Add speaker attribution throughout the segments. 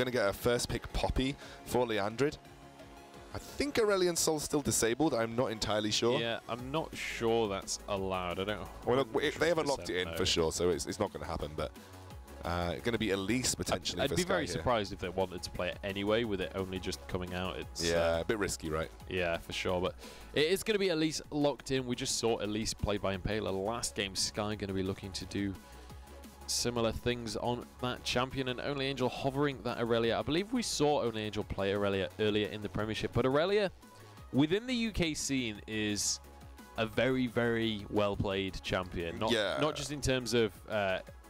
Speaker 1: going to get a first pick Poppy for Leandrid. I think Aurelion Sol's still disabled. I'm not entirely sure.
Speaker 2: Yeah, I'm not sure that's allowed. I don't know.
Speaker 1: Well, they haven't locked it in for sure, so it's not going to happen. But going to be Elise potentially.
Speaker 2: I'd be very surprised if they wanted to play it anyway, with it only just coming out. It's
Speaker 1: a bit risky, right?
Speaker 2: Yeah, for sure. But it is going to be Elise locked in. We just saw Elise played by Impaler last game. Sky going to be looking to do similar things on that champion, and Only Angel hovering that Aurelia. I believe we saw Only Angel play Aurelia earlier in the Premiership, but Aurelia within the UK scene is a very, very well played champion. Not just in terms of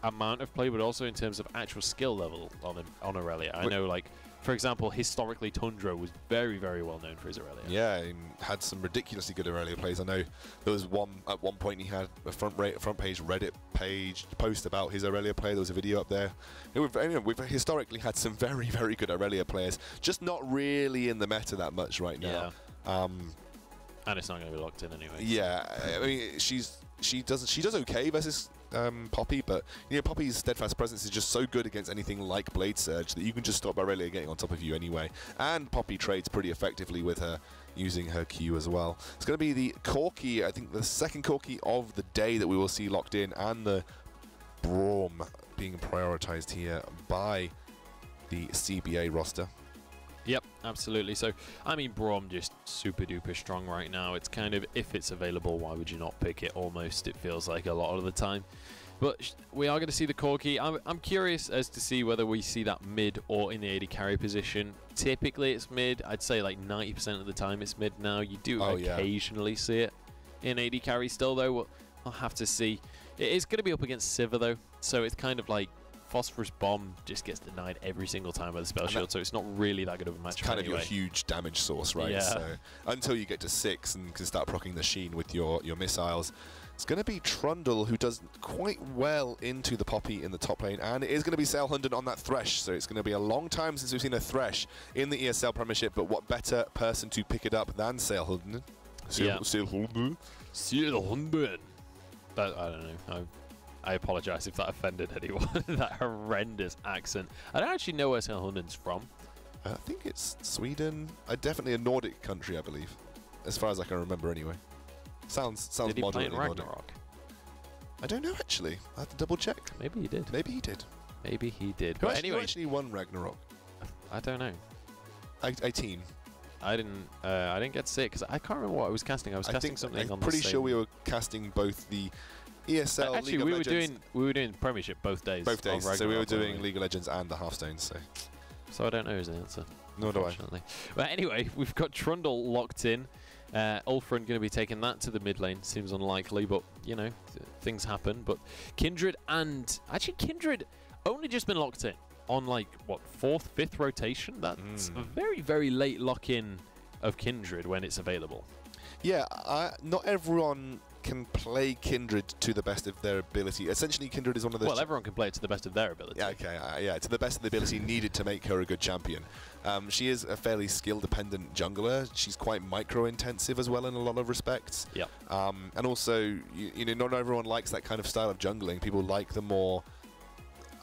Speaker 2: amount of play, but also in terms of actual skill level on Aurelia. I know, like, for example, historically Tundra was very, very well known for his Aurelia.
Speaker 1: Yeah, he had some ridiculously good Aurelia plays. I know there was at one point he had a front page Reddit page post about his Aurelia play. There was a video up there. We've historically had some very, very good Aurelia players, just not really in the meta that much right now.
Speaker 2: Yeah. And it's not going to be locked in anyway.
Speaker 1: Yeah, I mean, she does okay versus Poppy, but Poppy's steadfast presence is just so good against anything like Blade Surge that you can just stop Aurelia getting on top of you anyway. And Poppy trades pretty effectively with her using her Q as well. It's going to be the Corki, I think the second Corki of the day that we will see locked in, and the Braum being prioritized here by the CBA roster.
Speaker 2: Yep, absolutely. So, I mean, Braum just super duper strong right now. It's kind of, if it's available, why would you not pick it? Almost, it feels like a lot of the time. But we are going to see the Corki. I'm curious as to see whether we see that mid or in the AD carry position. Typically, it's mid. I'd say like 90% of the time it's mid now. You do occasionally see it in AD carry still, though. I'll have to see. It is going to be up against Sivir, though. So it's kind of like Phosphorus Bomb just gets denied every single time by the spell shield, so it's not really that good of a match.
Speaker 1: It's kind of your huge damage source, right?
Speaker 2: Yeah.
Speaker 1: So until you get to 6 and can start proccing the Sheen with your missiles, it's going to be Trundle who does quite well into the Poppy in the top lane, and it is going to be Sailhunden on that Thresh. So it's going to be a long time since we've seen a Thresh in the ESL Premiership, but what better person to pick it up than Sailhunden? Sailhunden.
Speaker 2: But I don't know. I apologise if that offended anyone. That horrendous accent. I don't actually know where Sailhunden's from.
Speaker 1: I think it's Sweden. Definitely a Nordic country, I believe, as far as I can remember. Anyway, sounds
Speaker 2: Did he play in
Speaker 1: Nordic.
Speaker 2: Ragnarok?
Speaker 1: I don't know actually. I have to double check.
Speaker 2: Maybe he did.
Speaker 1: Maybe he did.
Speaker 2: Maybe he did.
Speaker 1: Who
Speaker 2: But anyway,
Speaker 1: actually won Ragnarok?
Speaker 2: I don't know.
Speaker 1: 18.
Speaker 2: I didn't get to see it because I can't remember what I was casting. I was casting something on the
Speaker 1: I'm pretty sure we were casting both the ESL,
Speaker 2: actually,
Speaker 1: League of Legends.
Speaker 2: we were doing Premiership both days.
Speaker 1: Both days. So we were doing League of Legends and the Hearthstones.
Speaker 2: So I don't know his answer.
Speaker 1: Nor do I.
Speaker 2: But anyway, we've got Trundle locked in. Ulfrin going to be taking that to the mid lane. Seems unlikely, but you know, things happen. But Kindred actually Kindred only just been locked in on like what 4th, 5th rotation. That's a very, very late lock in of Kindred when it's available.
Speaker 1: Yeah, not everyone can play Kindred to the best of their ability. Essentially, Kindred is one of those...
Speaker 2: Well, everyone can play it to the best of their ability.
Speaker 1: Yeah, okay, yeah, to the best of the ability needed to make her a good champion. She is a fairly skill-dependent jungler. She's quite micro-intensive as well in a lot of respects.
Speaker 2: Yeah.
Speaker 1: And also, you know, not everyone likes that kind of style of jungling. People like the more,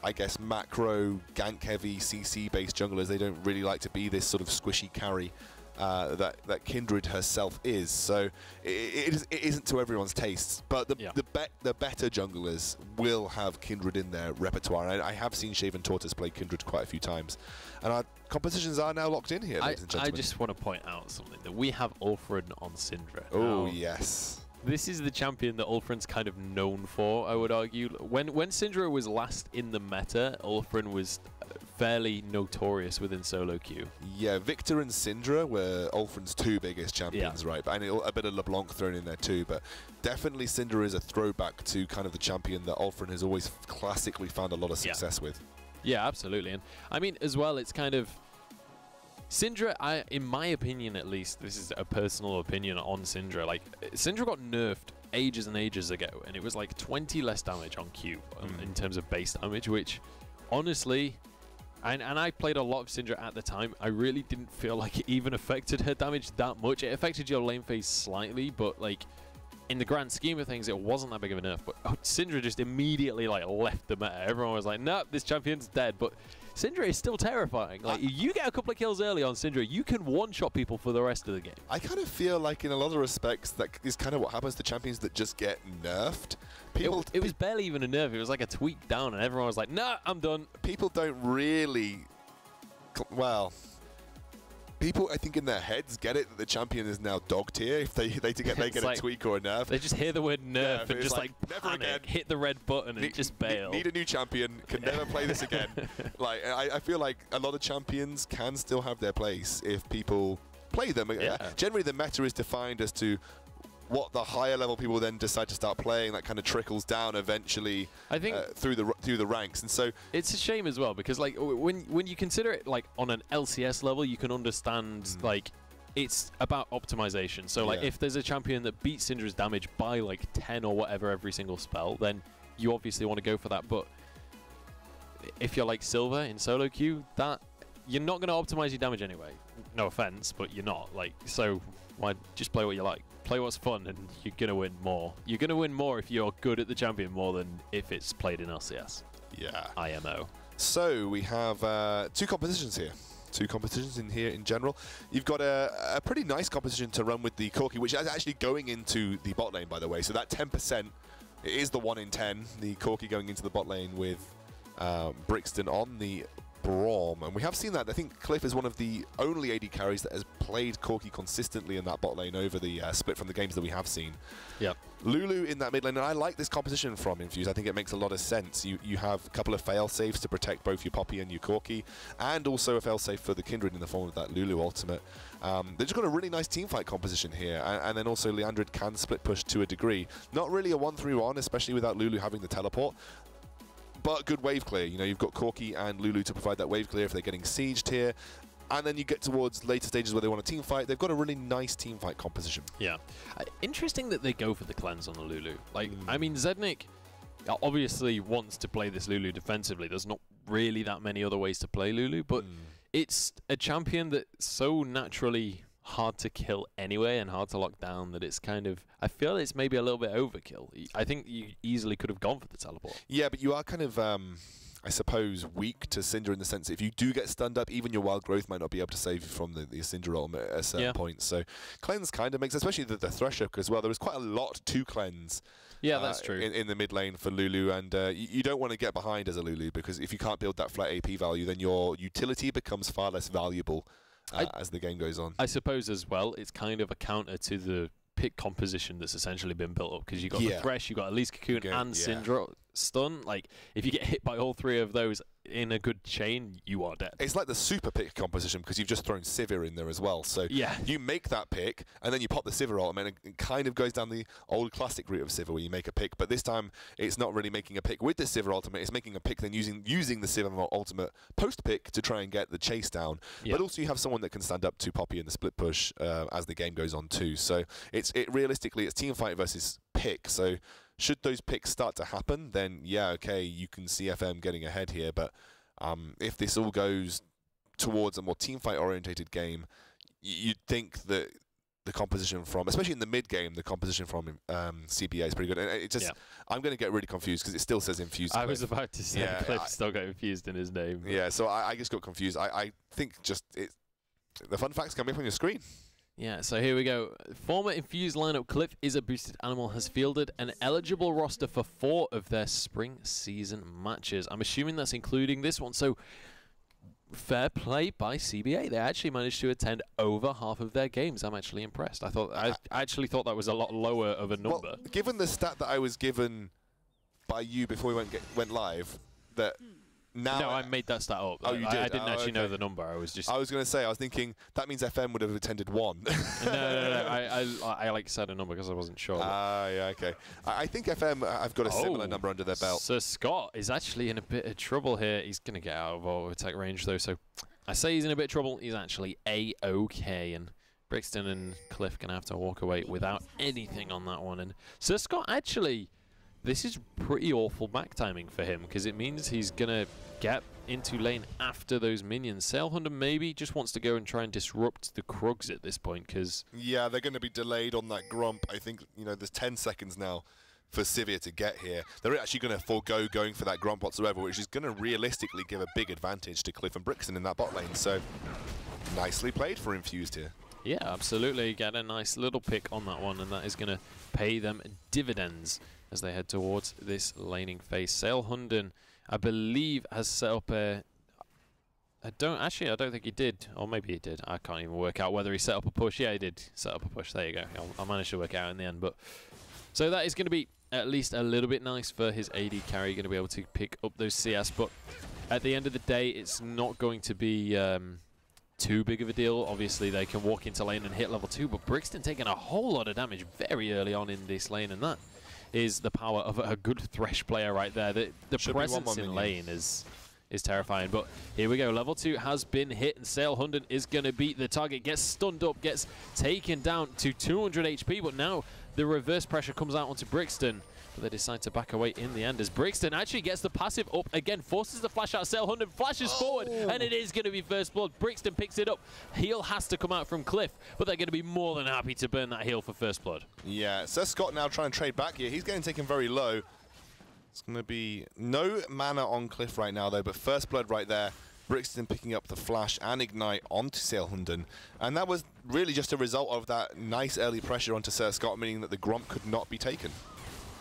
Speaker 1: I guess, macro, gank-heavy, CC-based junglers. They don't really like to be this sort of squishy carry that Kindred herself is. So it isn't to everyone's tastes, but the better junglers will have Kindred in their repertoire. And I have seen Shaven Tortoise play Kindred quite a few times, and our competitions are now locked in here, ladies and gentlemen.
Speaker 2: I just want to point out something, that we have Ulfrin on Syndra.
Speaker 1: Oh yes.
Speaker 2: This is the champion that Ulfrin's kind of known for, I would argue. When Syndra was last in the meta, Ulfrin was fairly notorious within solo queue.
Speaker 1: Yeah, Victor and Syndra were Ulfrin's 2 biggest champions, right? And a bit of LeBlanc thrown in there too, but definitely Syndra is a throwback to kind of the champion that Ulfrin has always classically found a lot of success with.
Speaker 2: Yeah, absolutely. And I mean, as well, it's kind of... Syndra, in my opinion at least, this is a personal opinion on Syndra, like, Syndra got nerfed ages and ages ago, and it was like 20 less damage on Q in terms of base damage, which, honestly, and I played a lot of Syndra at the time, I really didn't feel like it even affected her damage that much. It affected your lane phase slightly, but, like, in the grand scheme of things, it wasn't that big of a nerf. But Syndra just immediately, like, left the meta. Everyone was like, nope, this champion's dead. But Syndra is still terrifying. Like, you get a couple of kills early on Syndra, you can one-shot people for the rest of the game.
Speaker 1: I kind of feel like in a lot of respects that is kind of what happens to champions that just get nerfed.
Speaker 2: It was barely even a nerf. It was like a tweak down, and everyone was like, nah, I'm done.
Speaker 1: People don't really... Well... People, I think, in their heads get it that the champion is now dog tier if they get a tweak or a nerf.
Speaker 2: They just hear the word nerf and just like
Speaker 1: never again.
Speaker 2: Hit the red button and just bail.
Speaker 1: Need a new champion. Can never play this again. Like I feel like a lot of champions can still have their place if people play them.
Speaker 2: Yeah.
Speaker 1: Generally, the meta is defined as to what the higher level people then decide to start playing. That kind of trickles down eventually. I think through the ranks, and so
Speaker 2: it's a shame as well because like when you consider it like on an LCS level, you can understand like it's about optimization. So like if there's a champion that beats Syndra's damage by like 10 or whatever every single spell, then you obviously want to go for that. But if you're like Silver in solo queue, that you're not going to optimize your damage anyway. No offense, but you're not. Like, so why just play what you like? Play what's fun, and you're going to win more. You're going to win more if you're good at the champion more than if it's played in LCS.
Speaker 1: Yeah.
Speaker 2: IMO.
Speaker 1: So we have two competitions here. Two competitions in here in general. You've got a pretty nice competition to run with the Corki, which is actually going into the bot lane, by the way. So that 10% is the 1 in 10. The Corki going into the bot lane with Brixton on the Braum, and we have seen that. I think Cliff is one of the only AD carries that has played Corki consistently in that bot lane over the split from the games that we have seen.
Speaker 2: Yep.
Speaker 1: Lulu in that mid lane, and I like this composition from Infuse. I think it makes a lot of sense. You have a couple of fail safes to protect both your Poppy and your Corki, and also a fail safe for the Kindred in the form of that Lulu ultimate. They've just got a really nice teamfight composition here, and then also Leandrid can split push to a degree. Not really a 1-3-1, especially without Lulu having the teleport. But good wave clear. You know, you've got Corki and Lulu to provide that wave clear if they're getting sieged here. And then you get towards later stages where they want a team fight. They've got a really nice team fight composition.
Speaker 2: Yeah. Interesting that they go for the cleanse on the Lulu. Like, I mean, Zednik obviously wants to play this Lulu defensively. There's not really that many other ways to play Lulu, but it's a champion that's so naturally hard to kill anyway and hard to lock down that it's kind of, I feel it's maybe a little bit overkill. I think you easily could have gone for the teleport.
Speaker 1: Yeah, but you are kind of, I suppose, weak to Syndra in the sense that if you do get stunned up, even your wild growth might not be able to save you from the Syndra ultimate at a certain point. So cleanse kind of makes, especially the Thresh hook as well. There was quite a lot to cleanse.
Speaker 2: Yeah, that's true.
Speaker 1: In the mid lane for Lulu, and you don't want to get behind as a Lulu because if you can't build that flat AP value, then your utility becomes far less valuable as the game goes on.
Speaker 2: I suppose as well, it's kind of a counter to the pick composition that's essentially been built up because you've got the Thresh, you've got Elise Cocoon and Syndra stun. Like, if you get hit by all three of those in a good chain, you are dead.
Speaker 1: It's like the super pick composition because you've just thrown Sivir in there as well. So you make that pick and then you pop the Sivir ultimate and it kind of goes down the old classic route of Sivir where you make a pick, but this time it's not really making a pick with the Sivir ultimate, it's making a pick then using the Sivir ultimate post pick to try and get the chase down. But also you have someone that can stand up to Poppy in the split push as the game goes on too. So realistically it's team fight versus pick. So should those picks start to happen, then okay, you can see FM getting ahead here. But if this all goes towards a more team fight orientated game, you'd think that the composition from, especially in the mid game, the composition from CBA is pretty good. And it just, I'm going to get really confused because it still says Infused.
Speaker 2: I was about to say Cliff still got Infused in his name.
Speaker 1: Yeah, so I just got confused. I think just the fun facts coming up on your screen.
Speaker 2: Yeah, so here we go. Former Infused lineup Cliff is a boosted animal has fielded an eligible roster for 4 of their spring season matches. I'm assuming that's including this one. So fair play by CBA. They actually managed to attend over half of their games. I'm actually impressed. I actually thought that was a lot lower of a number.
Speaker 1: Well, given the stat that I was given by you before we went live, that now
Speaker 2: no, I made that stat up.
Speaker 1: Oh, you did?
Speaker 2: I didn't actually know the number. I was just.
Speaker 1: I was going to say. I was thinking that means FM would have attended 1.
Speaker 2: No. I like said a number because I wasn't sure.
Speaker 1: Yeah, okay. I think FM have got a similar number under their belt.
Speaker 2: So Scott is actually in a bit of trouble here. He's going to get out of auto attack range though. So I say he's in a bit of trouble. He's actually A-OK, and Brixton and Cliff going to have to walk away without anything on that one. And Sir Scott actually. This is pretty awful back timing for him because it means he's going to get into lane after those minions. Sailhunter maybe just wants to go and try and disrupt the Krugs at this point because...
Speaker 1: Yeah, they're going to be delayed on that Grump. I think, there's 10 seconds now for Sivir to get here. They're actually going to forego going for that Gromp whatsoever, which is going to realistically give a big advantage to Cliff and Brixton in that bot lane. So nicely played for Infused here.
Speaker 2: Yeah, absolutely. Get a nice little pick on that one, and that is going to pay them dividends as they head towards this laning phase. Sale Hunden, I believe, has set up a... I don't think he did, or maybe he did. I can't even work out whether he set up a push. Yeah, he did set up a push. There you go. I managed to work it out in the end. But so that is going to be at least a little bit nice for his AD carry, going to be able to pick up those CS. But at the end of the day, it's not going to be too big of a deal. Obviously, they can walk into lane and hit level 2, but Brixton taking a whole lot of damage very early on in this lane, and that is the power of a good Thresh player right there. The presence in lane is terrifying. But here we go. Level 2 has been hit, and Sale Hunden is going to beat the target. Gets stunned up, gets taken down to 200 HP, but now the reverse pressure comes out onto Brixton. But they decide to back away in the end as Brixton actually gets the passive up again, forces the flash out. Sale Hunden flashes forward, and it is going to be first blood. Brixton picks it up. Heal has to come out from Cliff, but they're going to be more than happy to burn that heal for first blood. Yeah,
Speaker 1: Sir Scott now trying to trade back here. He's getting taken very low. It's going to be no mana on Cliff right now, though, but first blood right there. Brixton picking up the flash and ignite onto Sale Hunden. And that was really just a result of that nice early pressure onto Sir Scott, meaning that the Gromp could not be taken.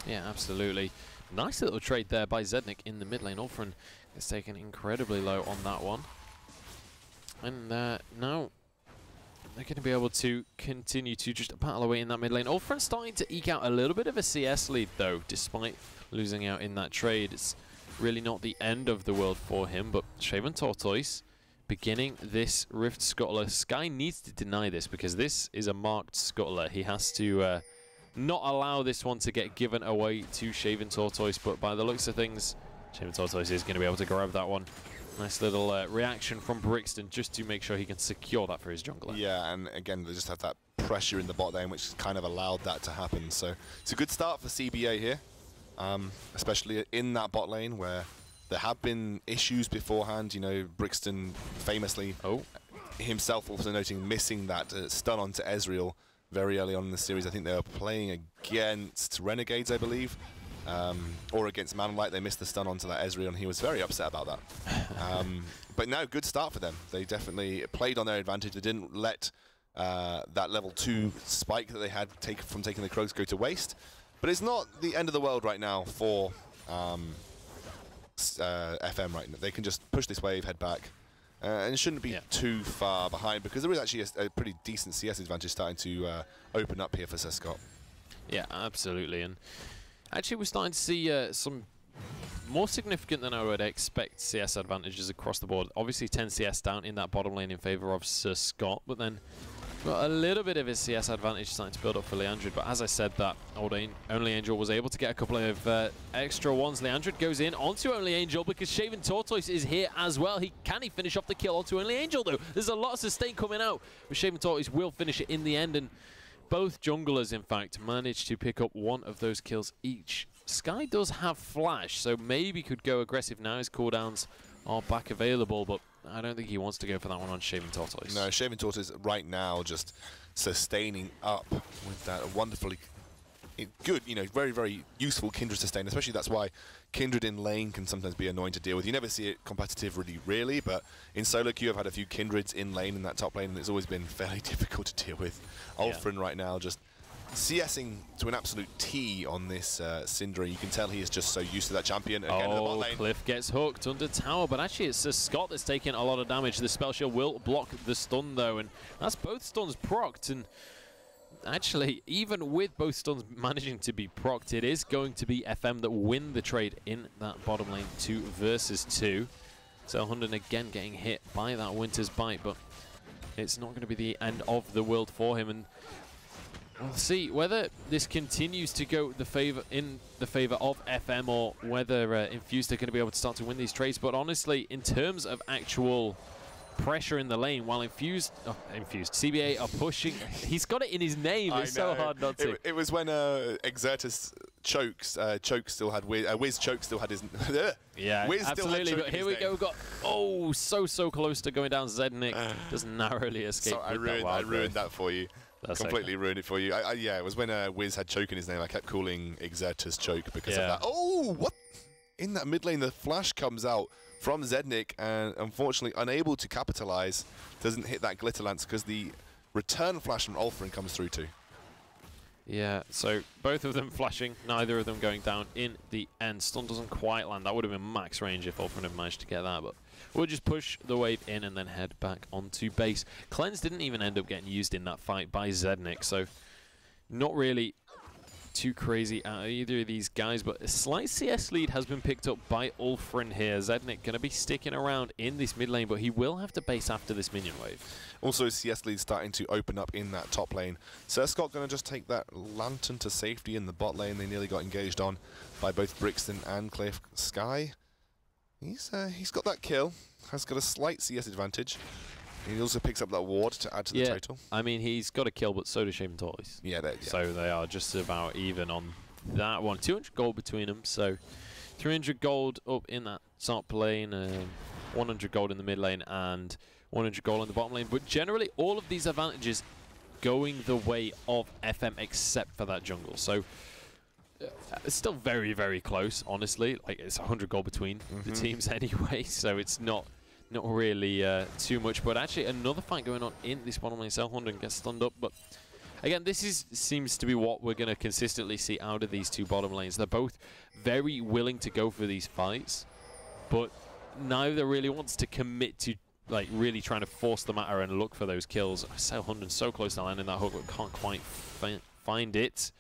Speaker 2: Yeah, absolutely. Nice little trade there by Zednik in the mid lane. Ulfrin is taken incredibly low on that one. And now they're going to be able to continue to just battle away in that mid lane. Ulfrin's starting to eke out a little bit of a CS lead, though, despite losing out in that trade. It's really not the end of the world for him, but Shaven Tortoise beginning this Rift Scuttler. Sky needs to deny this because this is a marked Scuttler. He has to not allow this one to get given away to Shaven Tortoise, but by the looks of things, Shaven Tortoise is going to be able to grab that one. Nice little reaction from Brixton just to make sure he can secure that for his jungler.
Speaker 1: Yeah, and again, they just have that pressure in the bot lane, which kind of allowed that to happen. So it's a good start for CBA here, especially in that bot lane where there have been issues beforehand. You know, Brixton famously himself also noting missing that stun onto Ezreal very early on in the series. I think they were playing against Renegades, I believe, or against Manlight. They missed the stun onto that Ezreal, and he was very upset about that. But no, good start for them. They definitely played on their advantage. They didn't let that level 2 spike that they had from taking the Croaks go to waste. But it's not the end of the world right now for FM right now. They can just push this wave, head back. And it shouldn't be too far behind because there is actually a pretty decent CS advantage starting to open up here for Sir Scott.
Speaker 2: Yeah, absolutely. And actually we're starting to see some more significant than I would expect CS advantages across the board. Obviously 10 CS down in that bottom lane in favor of Sir Scott, but then got a little bit of his CS advantage starting to build up for Leandrid. But as I said, that Only Angel was able to get a couple of extra ones. Leandrid goes in onto Only Angel because Shaven Tortoise is here as well. Can he finish off the kill onto Only Angel, though? There's a lot of sustain coming out, but Shaven Tortoise will finish it in the end. And both junglers, in fact, managed to pick up one of those kills each. Sky does have flash, so maybe could go aggressive now. His cooldowns are back available, but I don't think he wants to go for that one on Shaven Tortoise.
Speaker 1: No, Shaven Tortoise right now just sustaining up with that wonderfully good, you know, very, very useful Kindred sustain, especially that's why Kindred in lane can sometimes be annoying to deal with. You never see it competitive really, but in solo queue I've had a few Kindreds in lane in that top lane and it's always been fairly difficult to deal with. Ulfrin right now just CSing to an absolute T on this Syndra. You can tell he is just so used to that champion. Again, in the bot lane.
Speaker 2: Cliff gets hooked under tower, but actually it's Scott that's taking a lot of damage. The spell shield will block the stun though, and that's both stuns procced. And actually, even with both stuns managing to be procced, it is going to be FM that win the trade in that bottom lane 2 versus 2. So Hunden again getting hit by that Winter's Bite, but it's not going to be the end of the world for him. And we'll see whether this continues to go in the favor of FM or whether Infused are going to be able to start to win these trades. But honestly, in terms of actual pressure in the lane, while Infused, CBA are pushing, he's got it in his name. It's so hard not to.
Speaker 1: It was when Exertus chokes. Choke still had Wiz. Choke still had his.
Speaker 2: Yeah,
Speaker 1: Wiz
Speaker 2: absolutely.
Speaker 1: Still had
Speaker 2: but here we go. We've got so close to going down. Zednik does narrowly escape.
Speaker 1: So I ruined that for you. Completely ruined it for you. Yeah, it was when Wiz had choke in his name. I kept calling Exertus choke because of that. Oh, what? In that mid lane, the flash comes out from Zednik, and unfortunately unable to capitalize. Doesn't hit that glitter lance because the return flash from Ulfrin comes through too.
Speaker 2: Yeah, so both of them flashing, neither of them going down in the end. Stun doesn't quite land. That would have been max range if Ulfrin had managed to get that, but we'll just push the wave in and then head back onto base. Cleanse didn't even end up getting used in that fight by Zednik, so not really too crazy out of either of these guys, but a slight CS lead has been picked up by Ulfrin here. Zednik going to be sticking around in this mid lane, but he will have to base after this minion wave.
Speaker 1: Also, CS lead starting to open up in that top lane. Surskot going to just take that Lantern to safety in the bot lane. They nearly got engaged on by both Brixton and Cliff Sky. He's got that kill, has got a slight CS advantage. He also picks up that ward to add to the total.
Speaker 2: I mean, he's got a kill, but so does Shaven Tortoise.
Speaker 1: Yeah,
Speaker 2: so they are just about even on that one. 200 gold between them, so 300 gold up in that top lane, 100 gold in the mid lane, and 100 gold in the bottom lane. But generally, all of these advantages going the way of FM except for that jungle. So it's still very, very close, honestly. Like, it's 100 gold between the teams anyway, so it's not really too much. But actually, another fight going on in this bottom lane. South London gets stunned up, but again, this seems to be what we're going to consistently see out of these two bottom lanes. They're both very willing to go for these fights, but neither really wants to commit to like really trying to force the matter and look for those kills. South London so close to landing that hook, but can't quite find it.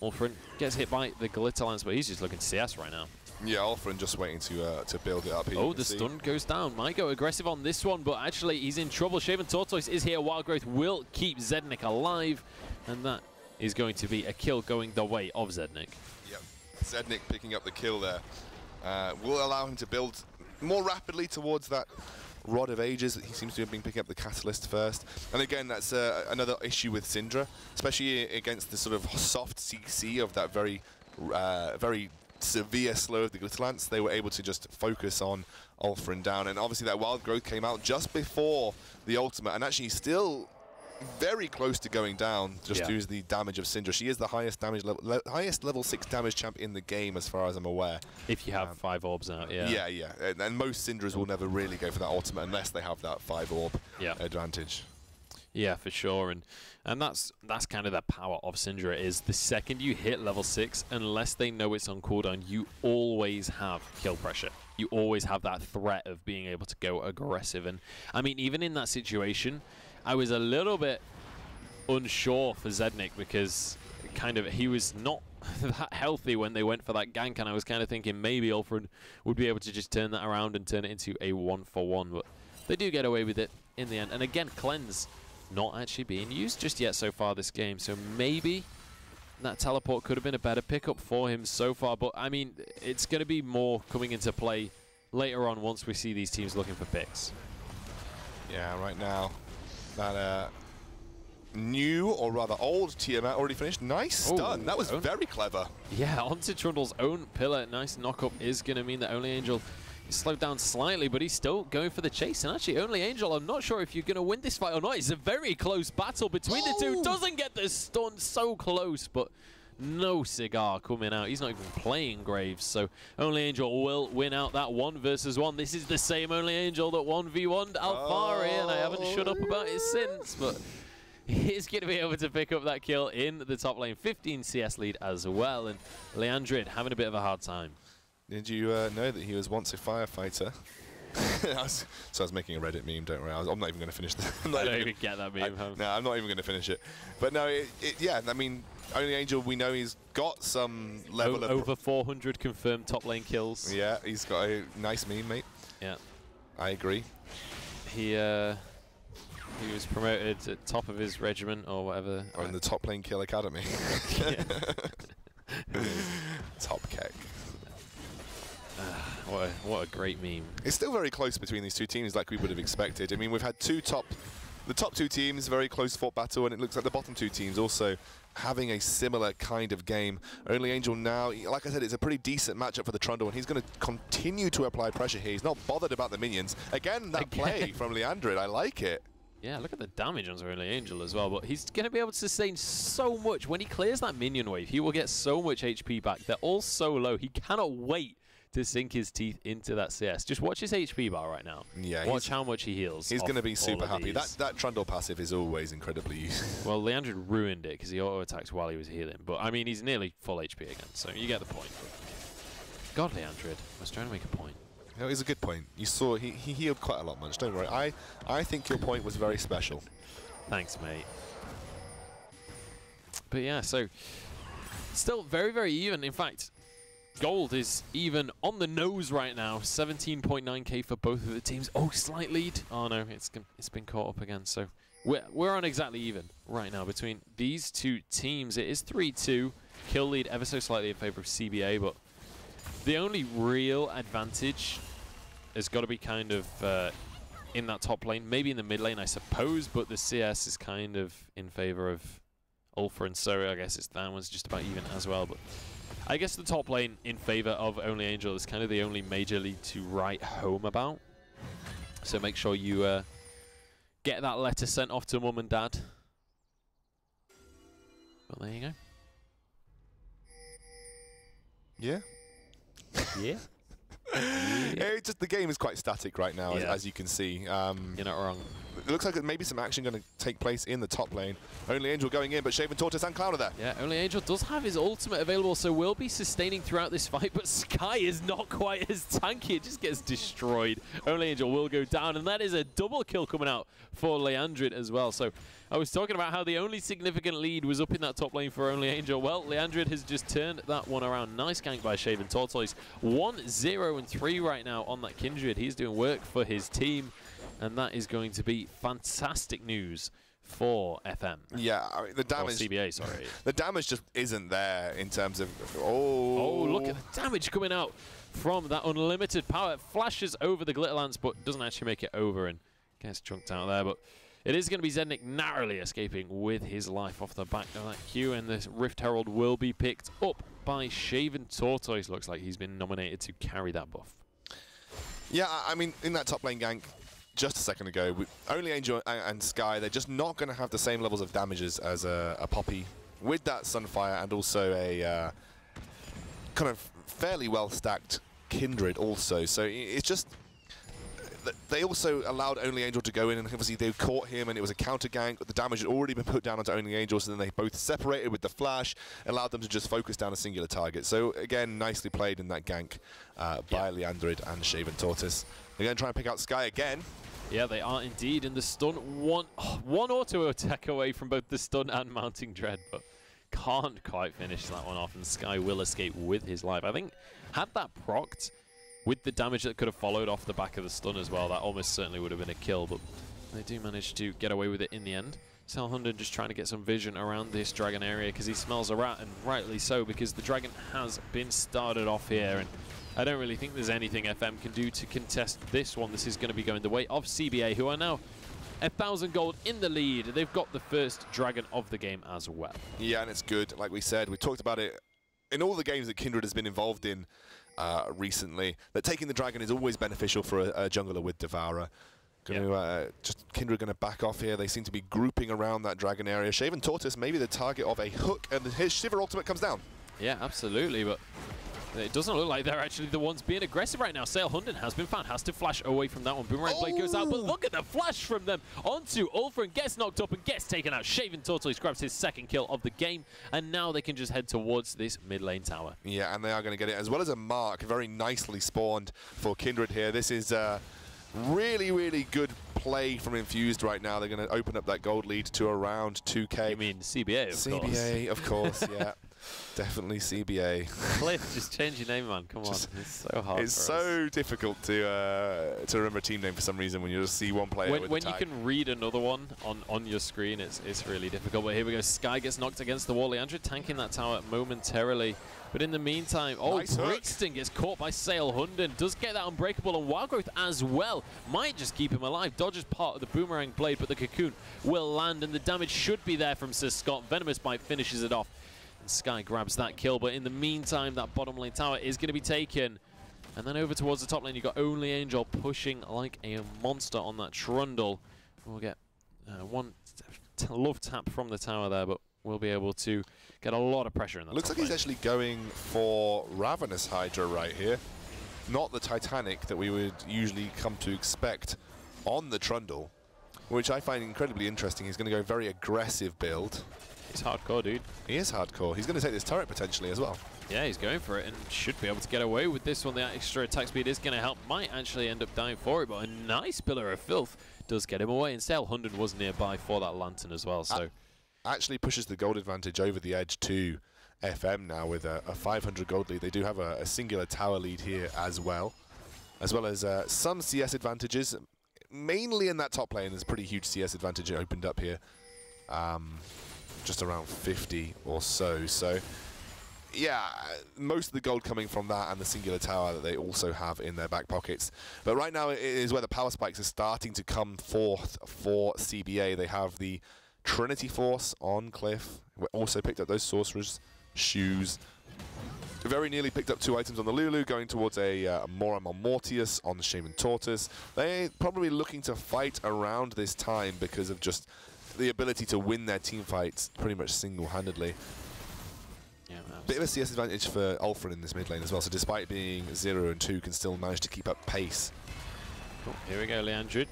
Speaker 2: Ulfrin gets hit by the glitter lance, but he's just looking CS right now.
Speaker 1: Yeah, Ulfrin just waiting to build it up here.
Speaker 2: Oh, the stun goes down. Might go aggressive on this one, but actually he's in trouble. Shaven Tortoise is here. Wild Growth will keep Zednik alive, and that is going to be a kill going the way of Zednik.
Speaker 1: Yep, Zednik picking up the kill there. Will allow him to build more rapidly towards that Rod of Ages. He seems to have been picking up the Catalyst first. And again, that's another issue with Syndra, especially against the sort of soft CC of that very severe slow of the Glitter Lance. They were able to just focus on Ulfrin down, and obviously that Wild Growth came out just before the ultimate, and actually still very close to going down just due to the damage of Syndra. She is the highest damage level, highest level 6 damage champ in the game as far as I'm aware.
Speaker 2: If you have 5 orbs out,
Speaker 1: yeah. And most Syndras will never really go for that ultimate unless they have that 5 orb advantage.
Speaker 2: Yeah, for sure, and that's kind of the power of Syndra, is the second you hit level 6, unless they know it's on cooldown, you always have kill pressure. You always have that threat of being able to go aggressive. And I mean, even in that situation, I was a little bit unsure for Zednik because he was not that healthy when they went for that gank, and I was kind of thinking maybe Ulfrin would be able to just turn that around and turn it into a 1-for-1, but they do get away with it in the end. And again, Cleanse not actually being used just yet so far this game, so maybe that teleport could have been a better pickup for him so far, but I mean, it's going to be more coming into play later on once we see these teams looking for picks.
Speaker 1: Yeah, right now, that new, or rather old Tiamat already finished. Nice stun. That was very clever.
Speaker 2: Yeah, onto Trundle's own pillar. Nice knock-up is going to mean that Only Angel is slowed down slightly, but he's still going for the chase. And actually, Only Angel, I'm not sure if you're going to win this fight or not. It's a very close battle between the two. Doesn't get the stun, so close, but no cigar coming out. He's not even playing Graves, so Only Angel will win out that 1 versus 1. This is the same Only Angel that 1v1'd Alfari, and I haven't shut up about it since, but he's going to be able to pick up that kill in the top lane. 15 CS lead as well, and Leandrid having a bit of a hard time.
Speaker 1: Did you know that he was once a firefighter? So I was making a Reddit meme, don't worry. I'm not even going to finish that.
Speaker 2: I don't even get that meme.
Speaker 1: No, I'm not even going to finish it. But no, yeah, I mean, Only Angel, we know he's got some level of...
Speaker 2: Over 400 confirmed top lane kills.
Speaker 1: Yeah, he's got a nice meme, mate.
Speaker 2: Yeah.
Speaker 1: I agree.
Speaker 2: He was promoted at top of his regiment or whatever.
Speaker 1: Or in the Top Lane Kill Academy. Top keck.
Speaker 2: What a great meme.
Speaker 1: It's still very close between these two teams, like we would have expected. I mean, we've had the top 2 teams, very close fought battle, and it looks like the bottom 2 teams also having a similar kind of game. Only Angel now, like I said, it's a pretty decent matchup for the Trundle, and he's going to continue to apply pressure here. He's not bothered about the minions. Again, that play from Leandrid, I like it.
Speaker 2: Yeah, look at the damage on Only Angel as well, but he's going to be able to sustain so much. When he clears that minion wave, he will get so much HP back. They're all so low. He cannot wait to sink his teeth into that CS. Just watch his HP bar right now.
Speaker 1: Yeah,
Speaker 2: watch how much he heals.
Speaker 1: He's going to be super happy. That Trundle passive is always incredibly useful.
Speaker 2: Well, Leandrid ruined it because he auto-attacked while he was healing. But, I mean, he's nearly full HP again, so you get the point. God, Leandrid was trying to make a point.
Speaker 1: No, it's a good point. You saw he healed quite a lot, Munch. Don't worry. I think your point was very special.
Speaker 2: Thanks, mate. But yeah, so still very, very even. In fact, gold is even on the nose right now. 17.9k for both of the teams. Oh, slight lead. Oh no, it's been caught up again. So we're on exactly even right now between these two teams. It is 3-2. Kill lead ever so slightly in favor of CBA, but the only real advantage has got to be kind of in that top lane, maybe in the mid lane, I suppose, but the CS is kind of in favor of Ulfra, and so I guess that one's just about even as well. But I guess the top lane in favor of Only Angel is kind of the only major league to write home about. So make sure you get that letter sent off to mum and dad. But there you go.
Speaker 1: Yeah.
Speaker 2: Yeah.
Speaker 1: It's just the game is quite static right now, as you can see.
Speaker 2: You're not wrong.
Speaker 1: It looks like maybe some action going to take place in the top lane. Only Angel going in, but Shaven Tortoise and Cloud are there.
Speaker 2: Yeah, Only Angel does have his ultimate available, so will be sustaining throughout this fight, but Sky is not quite as tanky. It just gets destroyed. Only Angel will go down, and that is a double kill coming out for Leandrid as well. So I was talking about how the only significant lead was up in that top lane for Only Angel. Well, Leandrid has just turned that one around. Nice gank by Shaven Tortoise. 1-0-3 right now on that Kindred. He's doing work for his team. And that is going to be fantastic news for FM.
Speaker 1: Yeah, I mean, the damage.
Speaker 2: Or CBA, sorry.
Speaker 1: The damage just isn't there in terms of.
Speaker 2: Oh, look at the damage coming out from that unlimited power. It flashes over the Glitter Lance, but doesn't actually make it over and gets chunked out there. But it is going to be Zednik narrowly escaping with his life off the back of that Q, and this Rift Herald will be picked up by Shaven Tortoise. Looks like he's been nominated to carry that buff.
Speaker 1: Yeah, I mean, in that top lane gank, just a second ago, Only Angel and Sky, they're just not going to have the same levels of damages as a Poppy with that Sunfire, and also a kind of fairly well-stacked Kindred also. So it's just, they also allowed Only Angel to go in, and obviously they caught him, and it was a counter gank, but the damage had already been put down onto Only Angel, so then they both separated with the flash, allowed them to just focus down a singular target. So again, nicely played in that gank by Leandrid and Shaven Tortoise. They're going to try and pick out Sky again.
Speaker 2: Yeah, they are indeed in the stun. One auto attack away from both the stun and mounting dread, but can't quite finish that one off, and Sky will escape with his life. I think had that procced with the damage that could have followed off the back of the stun as well, that almost certainly would have been a kill, but they do manage to get away with it in the end. Selhunden just trying to get some vision around this dragon area because he smells a rat, and rightly so, because the dragon has been started off here, and I don't really think there's anything FM can do to contest this one. This is going to be going the way of CBA, who are now 1,000 gold in the lead. They've got the first dragon of the game as well. Yeah,
Speaker 1: and it's good. Like we said, we talked about it in all the games that Kindred has been involved in recently, that taking the dragon is always beneficial for a jungler with Devourer. Just Kindred going to back off here. They seem to be grouping around that dragon area. Shaven Tortoise maybe the target of a hook, and his Shiver ultimate comes down.
Speaker 2: Yeah, absolutely, but it doesn't look like they're actually the ones being aggressive right now. Selhunden has been found, has to flash away from that one. Boomerang Blade goes out, but look at the flash from them onto Ulfra, and gets knocked up and gets taken out. Shaven Tortoise grabs his second kill of the game, and now they can just head towards this mid lane tower. Yeah,
Speaker 1: and they are going to get it, as well as a mark, very nicely spawned for Kindred here. This is really, really good play from Infused right now. They're going to open up that gold lead to around 2k.
Speaker 2: You mean CBA, of course.
Speaker 1: CBA, of course, yeah. Definitely CBA.
Speaker 2: Cliff, just change your name, man. Come on. It's so hard.
Speaker 1: It's so difficult to remember a team name for some reason when you just see one player with
Speaker 2: when you can read another one on your screen, it's really difficult. But here we go. Sky gets knocked against the wall. Leandrid tanking that tower momentarily. But in the meantime, nice Brixton gets caught by Selhunden. Does get that unbreakable, and Wild Growth as well. Might just keep him alive. Dodges part of the Boomerang Blade, but the Cocoon will land, and the damage should be there from Sir Scott. Venomous Bite finishes it off. And Sky grabs that kill, but in the meantime, that bottom lane tower is going to be taken. And then over towards the top lane, you've got Only Angel pushing like a monster on that Trundle. We'll get One love tap from the tower there, but we'll be able to get a lot of pressure in that.
Speaker 1: Looks like he's actually going for Ravenous Hydra right here. Not the Titanic that we would usually come to expect on the Trundle, which I find incredibly interesting. He's going to go very aggressive build.
Speaker 2: He's hardcore, dude.
Speaker 1: He is hardcore. He's going to take this turret potentially as well.
Speaker 2: Yeah, he's going for it and should be able to get away with this one. The extra attack speed is going to help. Might actually end up dying for it, but a nice Pillar of Filth does get him away. And Sail 100 was nearby for that Lantern as well. So
Speaker 1: actually pushes the gold advantage over the edge to FM now with a 500 gold lead. They do have a singular tower lead here as well as some CS advantages, mainly in that top lane. There's a pretty huge CS advantage opened up here, just around 50 or so. So yeah, most of the gold coming from that and the singular tower that they also have in their back pockets. But right now it is where the power spikes are starting to come forth for CBA. They have the Trinity Force on Cliff. We also picked up those Sorcerer's Shoes. Very nearly picked up 2 items on the Lulu, going towards a Mora Mortius on the Shaman Tortoise. They're probably looking to fight around this time because of just the ability to win their team fights pretty much single-handedly.
Speaker 2: Yeah,
Speaker 1: bit of a CS advantage for Ulfrin in this mid lane as well, so despite being 0 and 2, can still manage to keep up pace.
Speaker 2: Oh, here we go, Leandrid.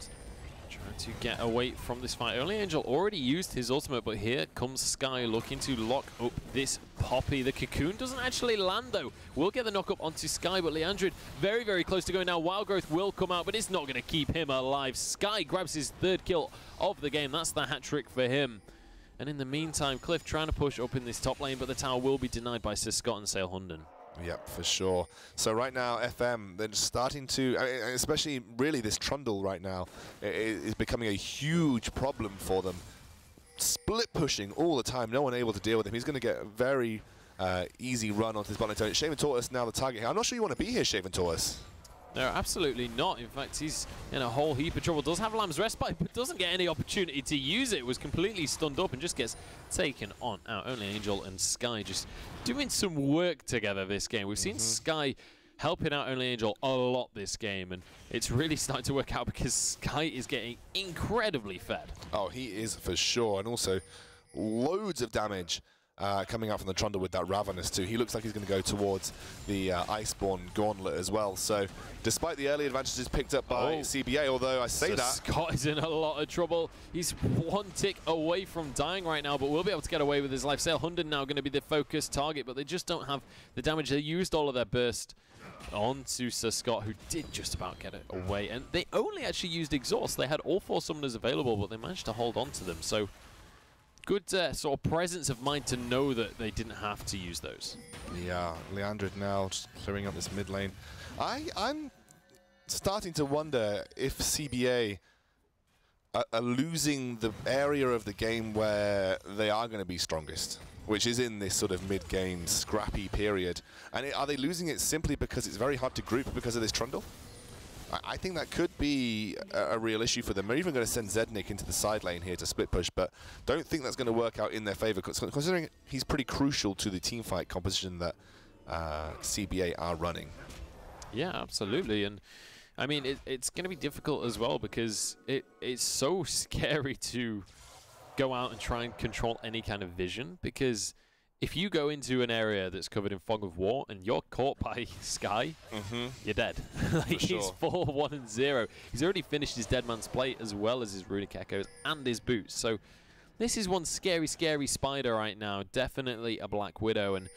Speaker 2: Trying to get away from this fight. Only Angel already used his ultimate, but here comes Sky looking to lock up this Poppy. The cocoon doesn't actually land though. We'll get the knock up onto Sky, but Leandrid very, very close to going now. Wild Growth will come out, but it's not going to keep him alive. Sky grabs his 3rd kill of the game. That's the hat trick for him. And in the meantime, Cliff trying to push up in this top lane, but the tower will be denied by Sir Scott and Sail Hunden.
Speaker 1: Yep, for sure. So right now, FM, they're starting to, especially really this Trundle right now, is becoming a huge problem for them. Split pushing all the time, no one able to deal with him. He's going to get a very easy run onto this bottom lane. Shaman Tortoise now the target here. I'm not sure you want to be here, Shaman Tortoise.
Speaker 2: No, absolutely not. In fact, he's in a whole heap of trouble. Does have Lamb's Respite, but doesn't get any opportunity to use it. Was completely stunned up and just gets taken on out. Only Angel and Sky just doing some work together this game. We've seen Sky helping out Only Angel a lot this game, and it's really starting to work out because Sky is getting incredibly fed. Oh,
Speaker 1: he is for sure, and also loads of damage coming out from the Trundle with that Ravenous too. He looks like he's going to go towards the Iceborne Gauntlet as well. So despite the early advantages picked up by CBA, although I say that
Speaker 2: Scott is in a lot of trouble. He's 1 tick away from dying right now, but will be able to get away with his life. Sail Hunden now going to be the focused target, but they just don't have the damage. They used all of their burst onto Sir Scott, who did just about get it away. And they only actually used Exhaust. They had all 4 summoners available, but they managed to hold on to them. So good sort of presence of mind to know that they didn't have to use those.
Speaker 1: Yeah, Leandrid now just clearing up this mid lane. I'm starting to wonder if CBA are losing the area of the game where they are going to be strongest, which is in this sort of mid-game scrappy period. And are they losing it simply because it's very hard to group because of this Trundle? I think that could be a real issue for them. They're even going to send Zednik into the side lane here to split push, but don't think that's going to work out in their favor, considering he's pretty crucial to the teamfight composition that CBA are running.
Speaker 2: Yeah, absolutely. And I mean, it's going to be difficult as well because it's so scary to go out and try and control any kind of vision, because if you go into an area that's covered in fog of war and you're caught by Sky, you're dead. He's 4-1 and 0. He's already finished his Dead Man's Plate as well as his Runic Echoes and his boots. So this is one scary, scary spider right now. Definitely a Black Widow, and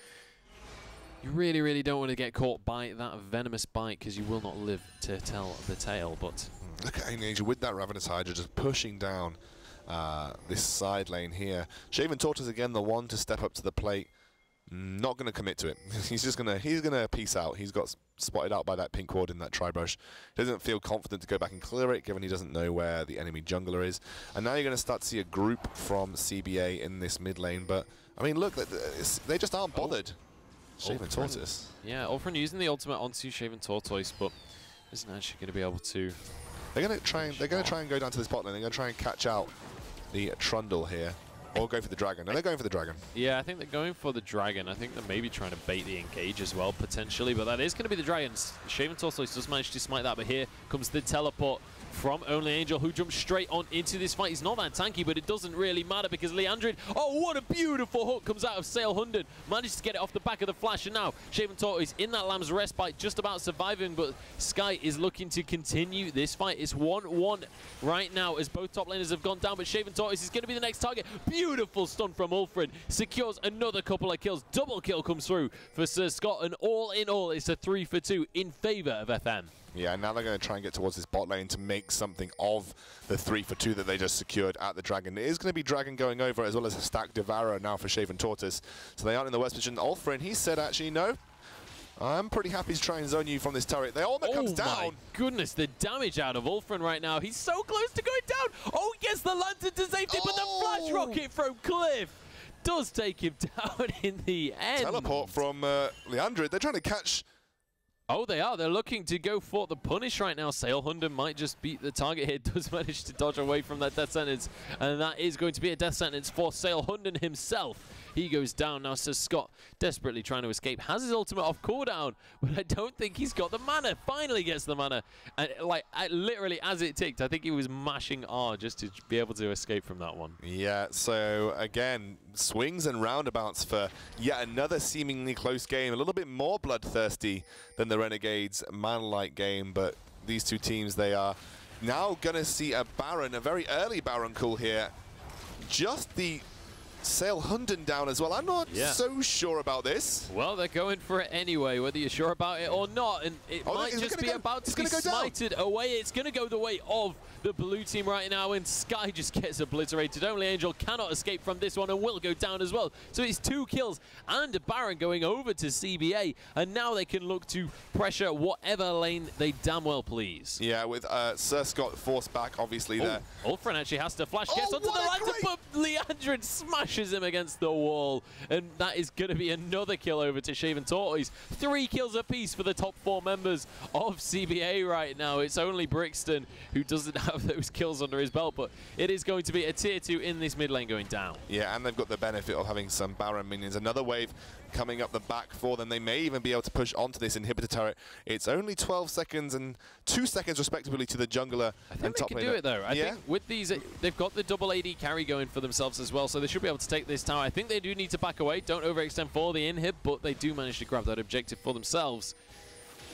Speaker 2: you really, really don't want to get caught by that venomous bite because you will not live to tell the tale. But
Speaker 1: look at Angel with that Ravenous Hydra just pushing down this side lane here. Shaven Tortoise again, the one to step up to the plate. Not going to commit to it. He's gonna peace out. He's got spotted out by that pink ward in that tri-brush. Doesn't feel confident to go back and clear it, given he doesn't know where the enemy jungler is. And now you're going to start to see a group from CBA in this mid lane. But I mean, look, they just aren't bothered. Shaven Tortoise.
Speaker 2: Yeah, Ulfrin using the ultimate onto Shaven Tortoise, but isn't actually going to be able to.
Speaker 1: They're going to try and go down to this bot lane. They're going to try and catch out the Trundle here. Or go for the dragon. And they're going for the dragon.
Speaker 2: Yeah, I think they're going for the dragon. I think they're maybe trying to bait the engage as well, potentially. But that is going to be the dragons. Shaven Tortoise does manage to smite that. But here comes the teleport from Only Angel, who jumps straight on into this fight. He's not that tanky, but it doesn't really matter because Leandrid, oh, what a beautiful hook comes out of Sail Hunden. Manages to get it off the back of the flash, and now Shaven Tortoise in that Lamb's Respite, just about surviving, but Sky is looking to continue this fight. It's 1-1 right now as both top laners have gone down, but Shaven Tortoise is going to be the next target. Beautiful stun from Ulfrin, secures another couple of kills. Double kill comes through for Sir Scott, and all in all, it's a 3-for-2 in favor of FM.
Speaker 1: Yeah, now they're going to try and get towards this bot lane to make something of the 3-for-2 that they just secured at the Dragon. It is going to be Dragon going over as well as a stack Devourer now for Shaven Tortoise. So they aren't in the West position. Ulfrin, he said, actually, no. I'm pretty happy to try and zone you from this turret. The ultimate comes down.
Speaker 2: Oh my goodness, the damage out of Ulfrin right now. He's so close to going down. Oh, he gets the lantern to safety, but the flash rocket from Cliff does take him down in the end.
Speaker 1: Teleport from Leandrid. They're trying to catch...
Speaker 2: Oh, they are. They're looking to go for the punish right now. Sail Hunden might just beat the target here. Does manage to dodge away from that death sentence. And that is going to be a death sentence for Sail Hunden himself. He goes down now. Sir Scott desperately trying to escape. Has his ultimate off cooldown, but I don't think he's got the mana. Finally gets the mana. And literally as it ticked, I think he was mashing R just to be able to escape from that one.
Speaker 1: Yeah, so again, swings and roundabouts for yet another seemingly close game. A little bit more bloodthirsty than the Renegades man-like game, but these two teams, they are now going to see a Baron, a very early Baron call here. Just the Sail Hunden down as well. I'm not so sure about this.
Speaker 2: Well, they're going for it anyway, whether you're sure about it or not. And it might just be about to be smited away. It's going to go the way of the blue team right now, and Sky just gets obliterated. Only Angel cannot escape from this one and will go down as well. So it's 2 kills and a Baron going over to CBA, and now they can look to pressure whatever lane they damn well please.
Speaker 1: Yeah, with Sir Scott forced back, obviously, there.
Speaker 2: Ulfrin actually has to flash, gets onto the lantern, but Leandrid smashes him against the wall, and that is going to be another kill over to Shaven Tortoise. 3 kills apiece for the top 4 members of CBA right now. It's only Brixton who doesn't have those kills under his belt, but it is going to be a tier 2 in this mid lane going down. Yeah,
Speaker 1: and they've got the benefit of having some Baron minions. Another wave coming up the back for them. They may even be able to push onto this inhibitor turret. It's only 12 seconds and 2 seconds respectively to the jungler and top laner.
Speaker 2: I think they can do it though. I think with these, they've got the double AD carry going for themselves as well, so they should be able to take this tower. I think they do need to back away. Don't overextend for the inhib, but they do manage to grab that objective for themselves.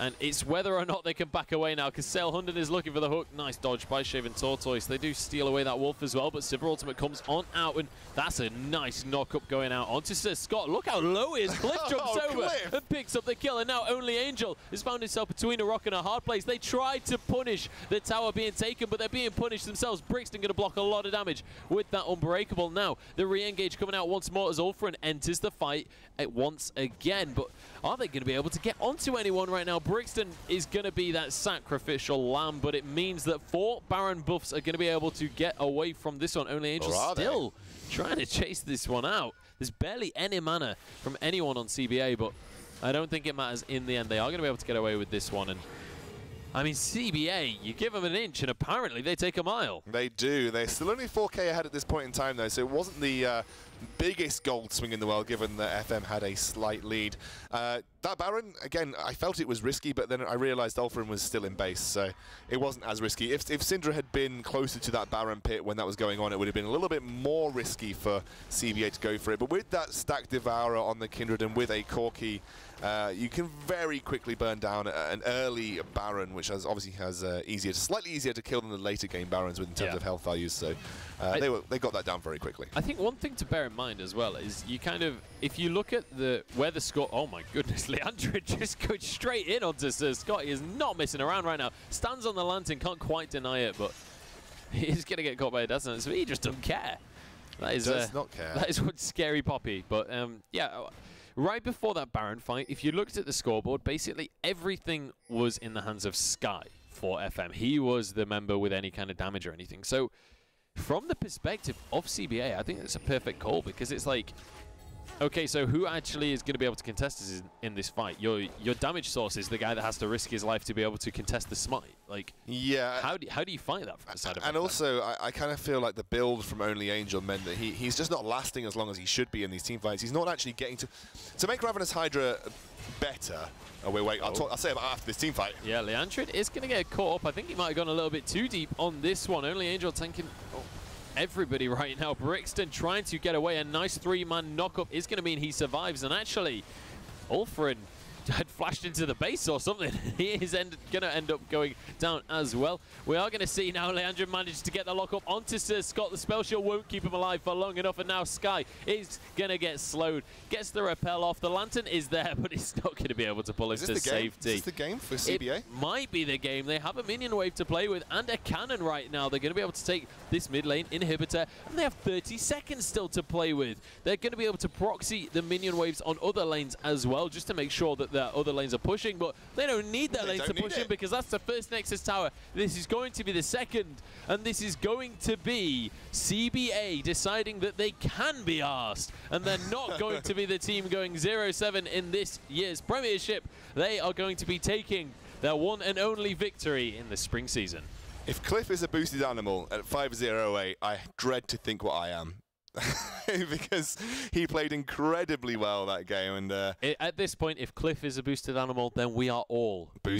Speaker 2: And it's whether or not they can back away now, because Sail Hunden is looking for the hook. Nice dodge by Shaven Tortoise. They do steal away that wolf as well, but Sivir Ultimate comes on out, and that's a nice knock-up going out onto Sir Scott. Look how low he is. Cliff jumps over and picks up the kill, and now Only Angel has found himself between a rock and a hard place. They tried to punish the tower being taken, but they're being punished themselves. Brixton going to block a lot of damage with that Unbreakable. Now, the re-engage coming out once more as Ulfrin enters the fight once again, but are they going to be able to get onto anyone right now? Brixton is going to be that sacrificial lamb, but it means that 4 Baron buffs are going to be able to get away from this one. Only Angel still trying to chase this one out. There's barely any mana from anyone on CBA, but I don't think it matters in the end. They are going to be able to get away with this one. And I mean, CBA, you give them an inch, and apparently they take a mile.
Speaker 1: They do. They're still only 4K ahead at this point in time, though, so it wasn't the biggest gold swing in the world, given that FM had a slight lead. That Baron, again, I felt it was risky, but then I realized Ulfrin was still in base, so it wasn't as risky. If Syndra had been closer to that Baron pit when that was going on, it would have been a little bit more risky for CBA to go for it. But with that stack Devourer on the Kindred and with a Corki, you can very quickly burn down an early Baron, which obviously has slightly easier to kill than the later game Barons in terms of health values. So they got that down very quickly.
Speaker 2: I think one thing to bear in mind as well is you kind of, if you look at where the score, oh my goodness, Leandrid just goes straight in onto Sir Scott. He is not messing around right now. Stands on the lantern, can't quite deny it, but he's going to get caught by a death sentence. He just doesn't care. That is,
Speaker 1: does not care.
Speaker 2: That is what's scary Poppy. But yeah, right before that Baron fight, if you looked at the scoreboard, basically everything was in the hands of Sky for FM. He was the member with any kind of damage or anything. So from the perspective of CBA, I think it's a perfect call, because it's like, Okay, so who actually is going to be able to contest this in this fight? Your damage source is the guy that has to risk his life to be able to contest the smite. Like,
Speaker 1: yeah.
Speaker 2: How do you fight that from the side of
Speaker 1: And also, I kind of feel like the build from Only Angel meant that he's just not lasting as long as he should be in these team fights. He's not actually getting to make Ravenous Hydra better. Oh, wait. I'll say about after this team fight.
Speaker 2: Yeah, Leandrid is going to get caught up. I think he might have gone a little bit too deep on this one. Only Angel tanking everybody right now. Brixton trying to get away. A nice 3-man knockup is going to mean he survives. And actually, Ulfrin had flashed into the base or something. He is going to end up going down as well. We are going to see now Leandro managed to get the lock up onto Sir Scott. The spell shield won't keep him alive for long enough, and now Sky is going to get slowed. Gets the rappel off. The lantern is there, but it's not going to be able to pull him to safety.
Speaker 1: Is this the game for CBA?
Speaker 2: It might be the game. They have a minion wave to play with and a cannon right now. They're going to be able to take this mid lane inhibitor, and they have 30 seconds still to play with. They're going to be able to proxy the minion waves on other lanes as well, just to make sure that their other lanes are pushing, but they don't need their lanes to push in because that's the first Nexus tower. This is going to be the second, and this is going to be CBA deciding that they can be arsed, and they're not going to be the team going 0-7 in this year's Premiership. They are going to be taking their one and only victory in the spring season.
Speaker 1: If Cliff is a boosted animal at 5-0-8, I dread to think what I am. Because he played incredibly well that game, and
Speaker 2: at this point, if Cliff is a boosted animal, then we are all boosted.